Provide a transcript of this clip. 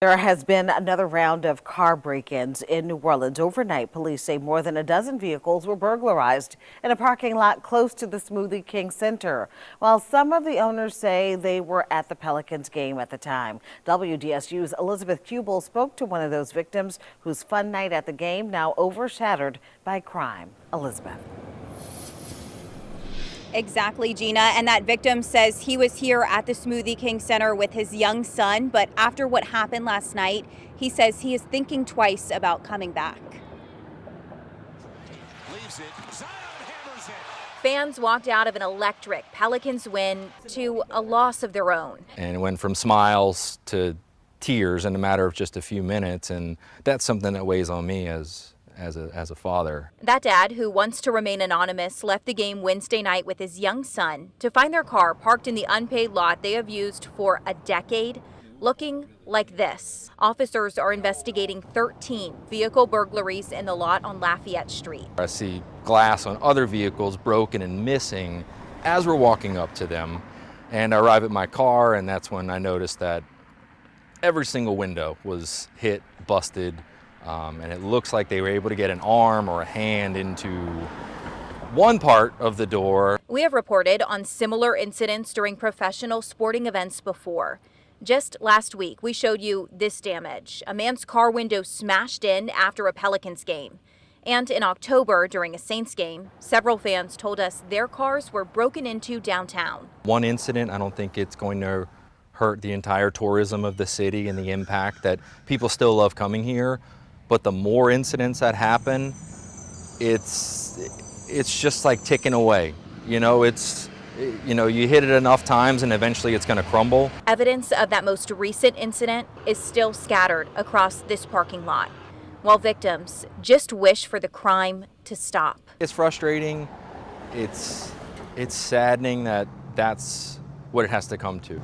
There has been another round of car break-ins in New Orleans. Overnight, police say more than a dozen vehicles were burglarized in a parking lot close to the Smoothie King Center. While some of the owners say they were at the Pelicans game at the time. WDSU's Elizabeth Kubel spoke to one of those victims whose fun night at the game now overshadowed by crime. Elizabeth. Exactly, Gina. And that victim says he was here at the Smoothie King Center with his young son. But after what happened last night, he says he is thinking twice about coming back. Fans walked out of an electric Pelicans win to a loss of their own. And it went from smiles to tears in a matter of just a few minutes. And that's something that weighs on me as a father. That dad, who wants to remain anonymous, left the game Wednesday night with his young son to find their car parked in the unpaid lot they have used for a decade, looking like this. Officers are investigating 13 vehicle burglaries in the lot on Lafayette Street. I see glass on other vehicles broken and missing as we're walking up to them. And I arrive at my car, and that's when I noticed that every single window was hit, busted, and it looks like they were able to get an arm or a hand into one part of the door. We have reported on similar incidents during professional sporting events before. Just last week, we showed you this damage. A man's car window smashed in after a Pelicans game. And in October, during a Saints game, several fans told us their cars were broken into downtown. One incident, I don't think it's going to hurt the entire tourism of the city and the impact that people still love coming here. But the more incidents that happen, it's just like ticking away. You know, you hit it enough times and eventually it's going to crumble. Evidence of that most recent incident is still scattered across this parking lot, while victims just wish for the crime to stop. It's frustrating. It's saddening that that's what it has to come to.